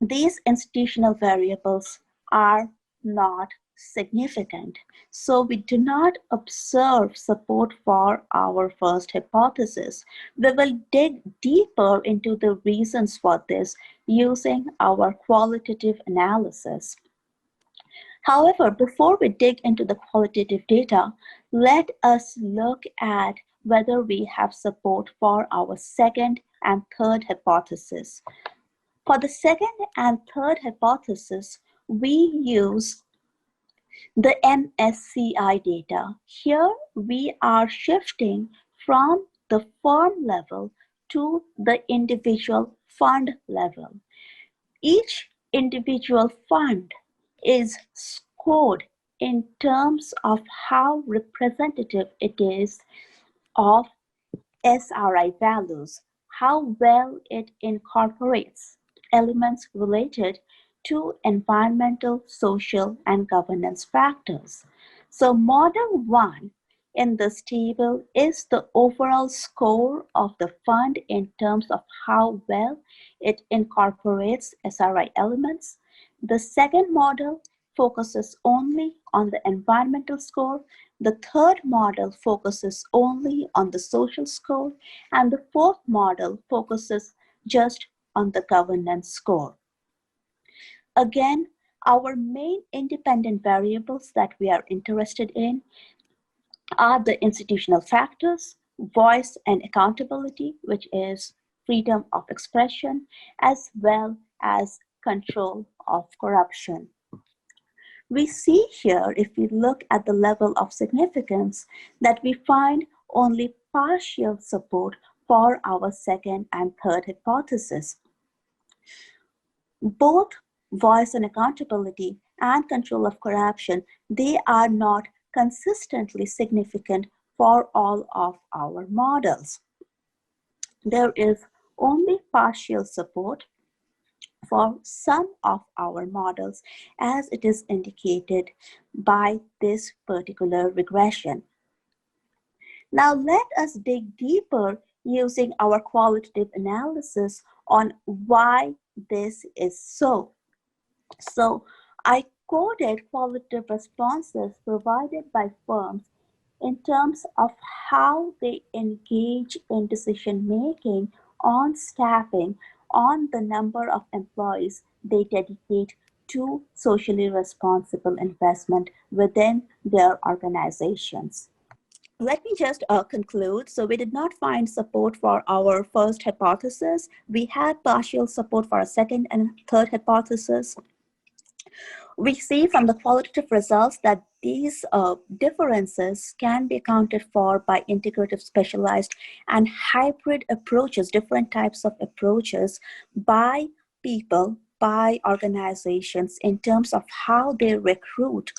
these institutional variables are not significant. So we do not observe support for our first hypothesis. We will dig deeper into the reasons for this using our qualitative analysis. However, before we dig into the qualitative data, let us look at whether we have support for our second and third hypothesis. For the second and third hypothesis, we use the MSCI data. Here we are shifting from the firm level to the individual fund level. Each individual fund is scored in terms of how representative it is of SRI values, how well it incorporates elements related to environmental, social, and governance factors. So model 1 in this table is the overall score of the fund in terms of how well it incorporates SRI elements. The second model focuses only on the environmental score. The third model focuses only on the social score. And the fourth model focuses just on the governance score. Again, our main independent variables that we are interested in are the institutional factors, voice and accountability, which is freedom of expression, as well as control of corruption. We see here, if we look at the level of significance, that we find only partial support for our second and third hypothesis. Both voice and accountability and control of corruption, they are not consistently significant for all of our models. There is only partial support for some of our models, as it is indicated by this particular regression. Now let us dig deeper using our qualitative analysis on why this is so. So I quoted qualitative responses provided by firms in terms of how they engage in decision making on staffing, on the number of employees they dedicate to socially responsible investment within their organizations. Let me just conclude. So we did not find support for our first hypothesis. We had partial support for our second and third hypothesis. We see from the qualitative results that these differences can be accounted for by integrative, specialized, and hybrid approaches, different types of approaches by people, by organizations in terms of how they recruit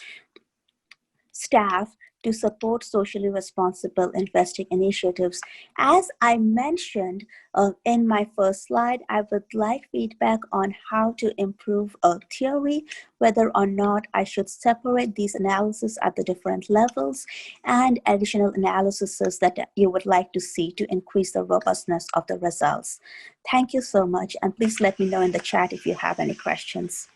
staff to support socially responsible investing initiatives. As I mentioned in my first slide, I would like feedback on how to improve a theory, whether or not I should separate these analyses at the different levels, and additional analyses that you would like to see to increase the robustness of the results. Thank you so much, and please let me know in the chat if you have any questions.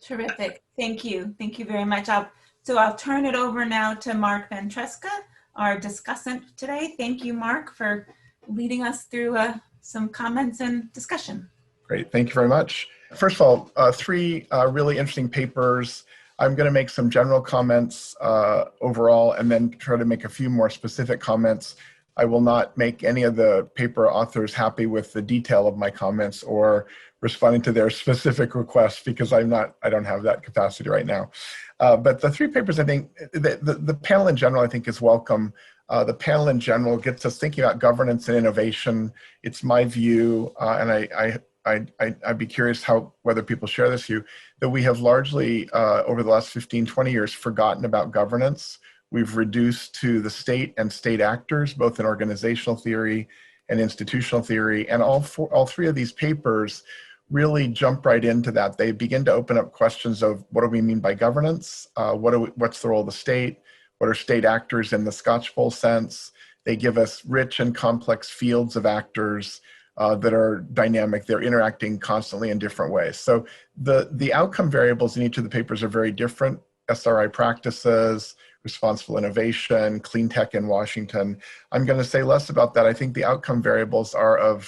Terrific. Thank you. Thank you very much. I'll turn it over now to Mark Ventresca, our discussant today. Thank you, Mark, for leading us through some comments and discussion. Great, thank you very much. First of all, three really interesting papers. I'm going to make some general comments overall and then try to make a few more specific comments. I will not make any of the paper authors happy with the detail of my comments or responding to their specific requests because I don't have that capacity right now. But the three papers, I think, the panel in general, I think is welcome. The panel in general gets us thinking about governance and innovation. It's my view, and I'd be curious whether people share this view, that we have largely, over the last 15, 20 years, forgotten about governance. We've reduced to the state and state actors, both in organizational theory and institutional theory. And all three of these papers really jump right into that. They begin to open up questions of what do we mean by governance? What's the role of the state? What are state actors in the Scotch Bowl sense? They give us rich and complex fields of actors that are dynamic. They're interacting constantly in different ways. So the outcome variables in each of the papers are very different. SRI practices, responsible innovation, clean tech in Washington. I'm going to say less about that. I think the outcome variables are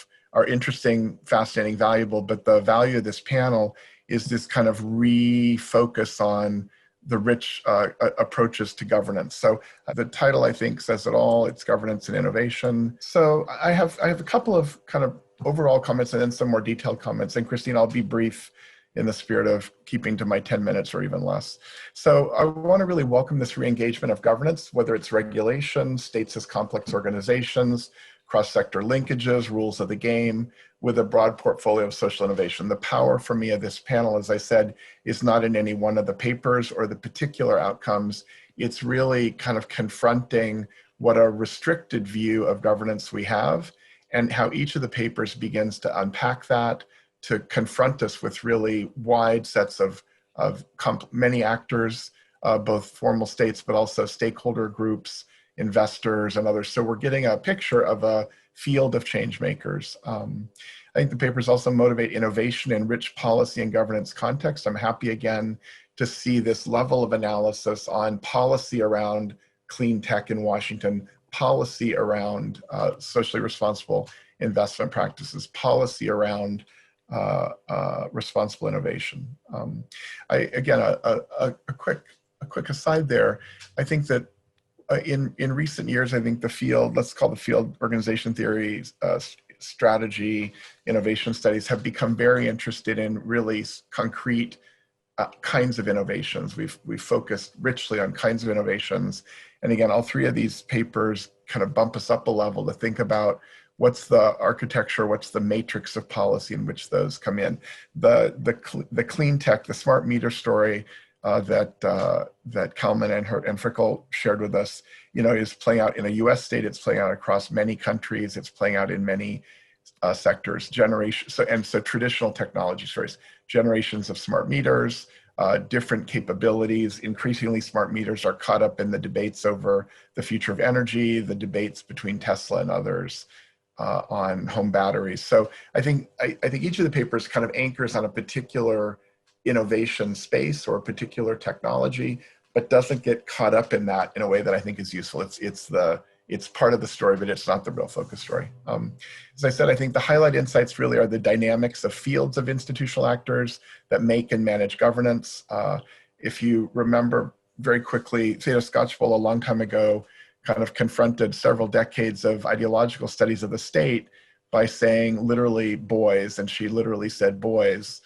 interesting, fascinating, valuable, but the value of this panel is this kind of refocus on the rich approaches to governance. So the title, I think, says it all. It's governance and innovation. So I have a couple of kind of overall comments and then some more detailed comments. And Christine, I'll be brief in the spirit of keeping to my 10 minutes or even less. So I want to really welcome this re-engagement of governance, whether it's regulation, states as complex organizations, cross-sector linkages, rules of the game, with a broad portfolio of social innovation. The power for me of this panel, as I said, is not in any one of the papers or the particular outcomes. It's really kind of confronting what a restricted view of governance we have and how each of the papers begins to unpack that, to confront us with really wide sets of many actors, both formal states, but also stakeholder groups, investors, and others. So we're getting a picture of a field of change makers. I think the papers also motivate innovation in rich policy and governance context. I'm happy again to see this level of analysis on policy around clean tech in Washington, policy around socially responsible investment practices, policy around responsible innovation. Again, a quick aside there. I think that in recent years, I think the field, let's call the field organization theory, strategy, innovation studies have become very interested in really concrete kinds of innovations. We've focused richly on kinds of innovations. And again, all three of these papers kind of bump us up a level to think about what's the architecture, what's the matrix of policy in which those come in. The clean tech, the smart meter story that Kalman and Frickel shared with us, is playing out in a US state, it's playing out across many countries, it's playing out in many sectors, so traditional technology stories, generations of smart meters, different capabilities. Increasingly, smart meters are caught up in the debates over the future of energy, the debates between Tesla and others on home batteries. So I think each of the papers kind of anchors on a particular innovation space or a particular technology, but doesn't get caught up in that in a way that I think is useful. It's the it's part of the story, but it's not the real focus story. As I said, I think the highlight insights really are the dynamics of fields of institutional actors that make and manage governance. If you remember very quickly, Theda Skocpol a long time ago kind of confronted several decades of ideological studies of the state by saying literally boys, and she literally said boys.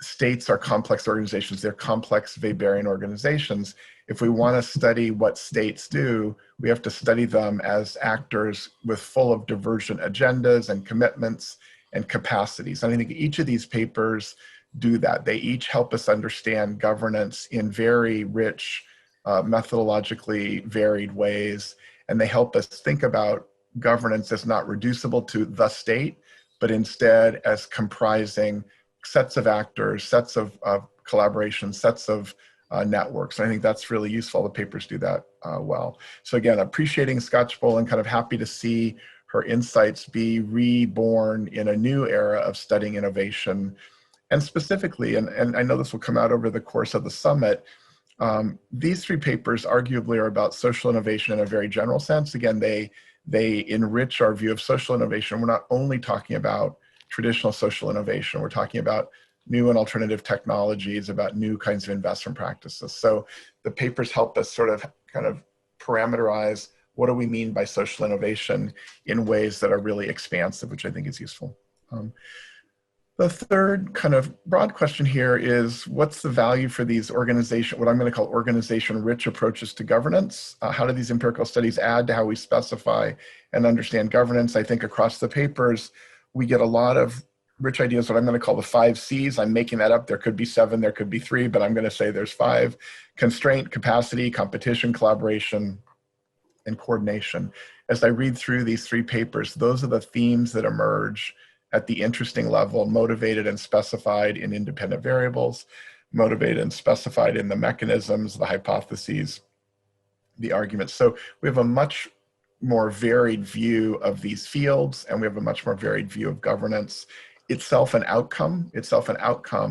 States are complex organizations. They're complex Weberian organizations. If we want to study what states do, we have to study them as actors with full of divergent agendas and commitments and capacities. And I think each of these papers do that. They each help us understand governance in very rich, methodologically varied ways. And they help us think about governance as not reducible to the state, but instead as comprising sets of actors, sets of collaboration, sets of networks. And I think that's really useful. The papers do that well. So again, appreciating Skocpol and kind of happy to see her insights be reborn in a new era of studying innovation. And specifically, and I know this will come out over the course of the summit, these three papers arguably are about social innovation in a very general sense. Again, they enrich our view of social innovation. We're not only talking about traditional social innovation. We're talking about new and alternative technologies, about new kinds of investment practices. So the papers help us sort of kind of parameterize what do we mean by social innovation in ways that are really expansive, which I think is useful. The third kind of broad question here is what's the value for these what I'm going to call organization-rich approaches to governance? How do these empirical studies add to how we specify and understand governance? I think across the papers, we get a lot of rich ideas, what I'm going to call the 5 C's. I'm making that up. There could be 7, there could be 3, but I'm going to say there's 5. Constraint, capacity, competition, collaboration, and coordination. As I read through these 3 papers, those are the themes that emerge at the interesting level, motivated and specified in independent variables, motivated and specified in the mechanisms, the hypotheses, the arguments. So we have a much more varied view of these fields, and we have a much more varied view of governance, itself an outcome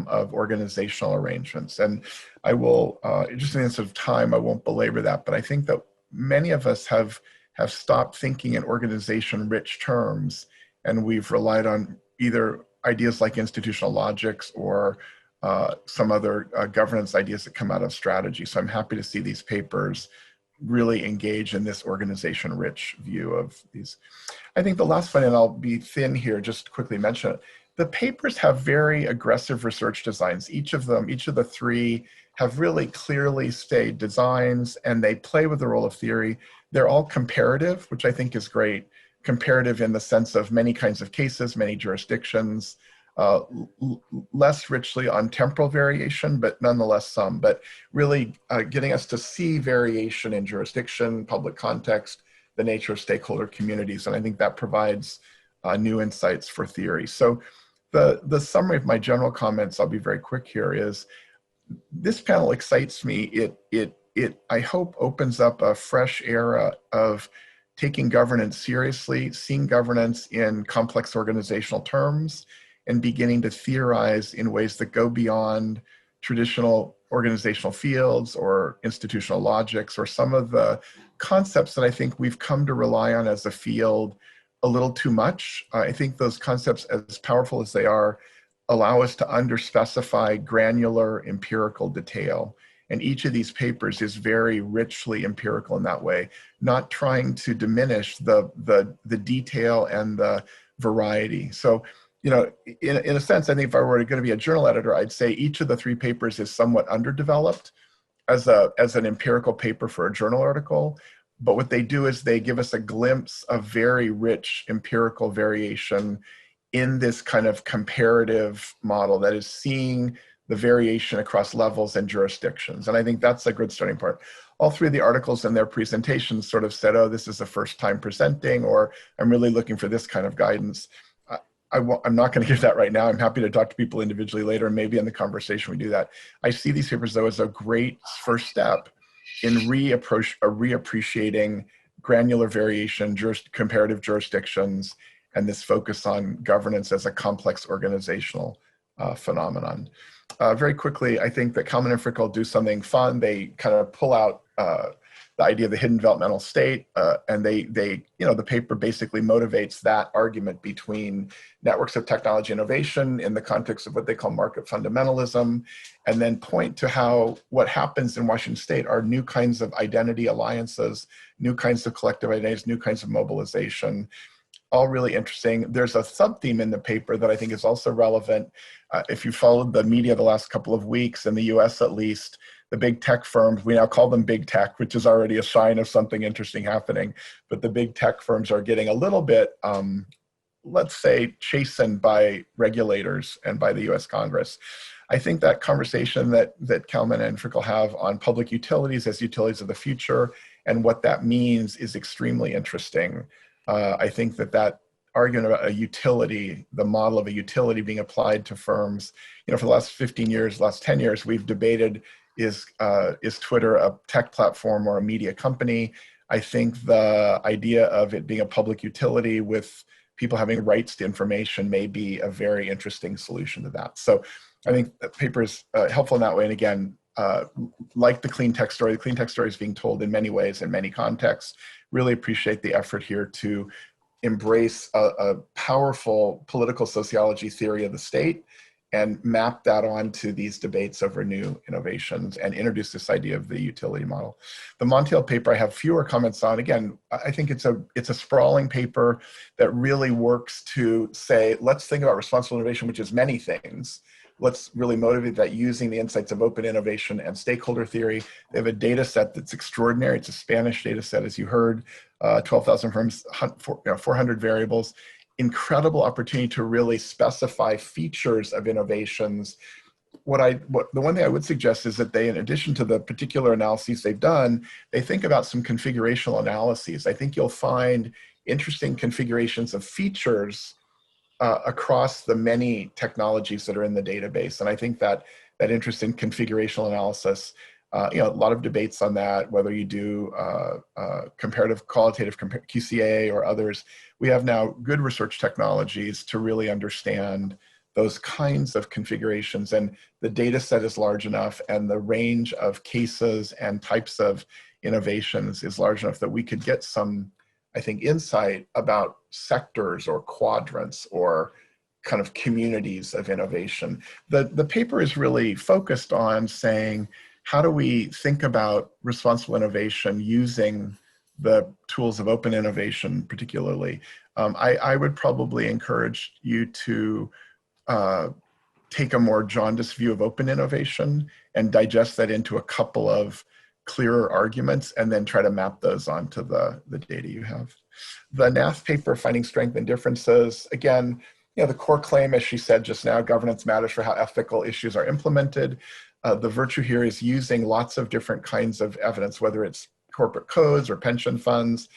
of organizational arrangements. And I will, just in the interest of time, I won't belabor that, but I think that many of us have stopped thinking in organization-rich terms, and we've relied on either ideas like institutional logics or some other governance ideas that come out of strategy. So I'm happy to see these papers really engage in this organization-rich view of these. I think the last one, and I'll be thin here, just quickly mention it. The papers have very aggressive research designs. Each of the 3 have really clearly stated designs, and they play with the role of theory. They're all comparative, which I think is great. Comparative in the sense of many kinds of cases, many jurisdictions, less richly on temporal variation, but nonetheless some, but really getting us to see variation in jurisdiction, public context, the nature of stakeholder communities. And I think that provides new insights for theory. So the summary of my general comments, I'll be very quick here, is this panel excites me. It I hope opens up a fresh era of taking governance seriously, seeing governance in complex organizational terms, and beginning to theorize in ways that go beyond traditional organizational fields or institutional logics or some of the concepts that I think we've come to rely on as a field a little too much. I think those concepts, as powerful as they are, allow us to underspecify granular empirical detail. And each of these papers is very richly empirical in that way, not trying to diminish the detail and the variety. So, you know, in a sense, I think if I were going to be a journal editor, I'd say each of the 3 papers is somewhat underdeveloped as an empirical paper for a journal article. But what they do is they give us a glimpse of very rich empirical variation in this kind of comparative model that is seeing the variation across levels and jurisdictions. And I think that's a good starting point. All 3 of the articles and their presentations sort of said, oh, this is the first time presenting, or I'm really looking for this kind of guidance. I'm not going to give that right now. I'm happy to talk to people individually later, and maybe in the conversation we do that. I see these papers, though, as a great first step in reappreciating granular variation, comparative jurisdictions, and this focus on governance as a complex organizational phenomenon. Very quickly, I think that Kalman and Frickel do something fun. They kind of pull out the idea of the hidden developmental state, and the paper basically motivates that argument between networks of technology innovation in the context of what they call market fundamentalism, and then point to how what happens in Washington State are new kinds of identity alliances, new kinds of collective identities, new kinds of mobilization, all really interesting. There's a sub-theme in the paper that I think is also relevant. If you followed the media the last couple of weeks, in the US at least, the big tech firms, we now call them big tech, which is already a sign of something interesting happening, but the big tech firms are getting a little bit, let's say, chastened by regulators and by the US Congress. I think that conversation that Kalman and Frickel have on public utilities as utilities of the future and what that means is extremely interesting. I think that argument about a utility, the model of a utility being applied to firms, for the last 15 years, last 10 years, we've debated, is Twitter a tech platform or a media company? I think the idea of it being a public utility with people having rights to information may be a very interesting solution to that. So I think the paper is helpful in that way. And again, like the clean tech story is being told in many ways, in many contexts. Really appreciate the effort here to embrace a powerful political sociology theory of the state and map that onto these debates over new innovations and introduce this idea of the utility model. The Montiel paper I have fewer comments on. Again, I think it's a sprawling paper that really works to say, let's think about responsible innovation, which is many things. Let's really motivate that using the insights of open innovation and stakeholder theory. They have a data set that's extraordinary. It's a Spanish data set, as you heard, 12,000 firms, 400 variables. Incredible opportunity to really specify features of innovations. The one thing I would suggest is that they, in addition to the particular analyses they've done, they think about some configurational analyses. I think you'll find interesting configurations of features across the many technologies that are in the database. And I think that interest in configurational analysis, a lot of debates on that, whether you do comparative qualitative QCA or others. We have now good research technologies to really understand those kinds of configurations, and the data set is large enough and the range of cases and types of innovations is large enough that we could get some, I think, insight about sectors or quadrants or kind of communities of innovation. The paper is really focused on saying, how do we think about responsible innovation using the tools of open innovation particularly? I would probably encourage you to take a more jaundiced view of open innovation and digest that into a couple of clearer arguments and then try to map those onto the data you have. The NAF paper, Finding Strength in Differences, again, the core claim, as she said just now, governance matters for how ethical issues are implemented. The virtue here is using lots of different kinds of evidence, whether it's corporate codes or pension funds,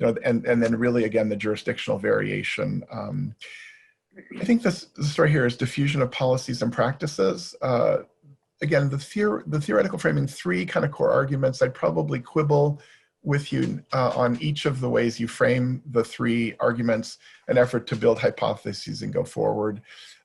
and then really, again, the jurisdictional variation. I think the story here is diffusion of policies and practices. Again, the theoretical framing, three kind of core arguments. I'd probably quibble with you on each of the ways you frame the three arguments, an effort to build hypotheses and go forward.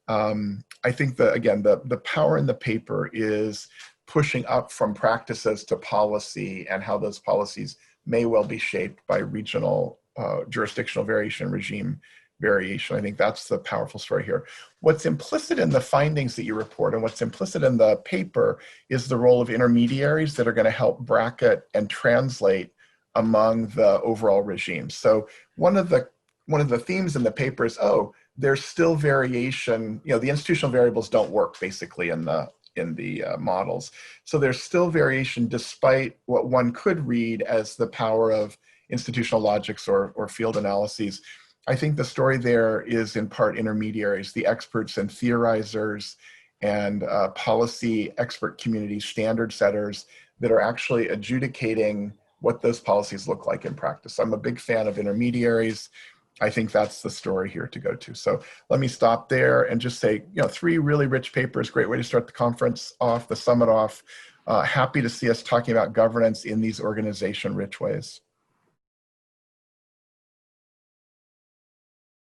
I think that, again, the power in the paper is pushing up from practices to policy and how those policies may well be shaped by regional jurisdictional variation, regime variation. I think that's the powerful story here. What's implicit in the findings that you report and what's implicit in the paper is the role of intermediaries that are going to help bracket and translate among the overall regime. So one of the themes in the paper is, there's still variation. The institutional variables don't work basically in the models. So there's still variation despite what one could read as the power of institutional logics or field analyses. I think the story there is in part intermediaries, the experts and theorizers and policy expert community standard setters that are actually adjudicating what those policies look like in practice. I'm a big fan of intermediaries. I think that's the story here to go to. So let me stop there and just say, three really rich papers, great way to start the conference off, the summit off. Happy to see us talking about governance in these organization-rich ways.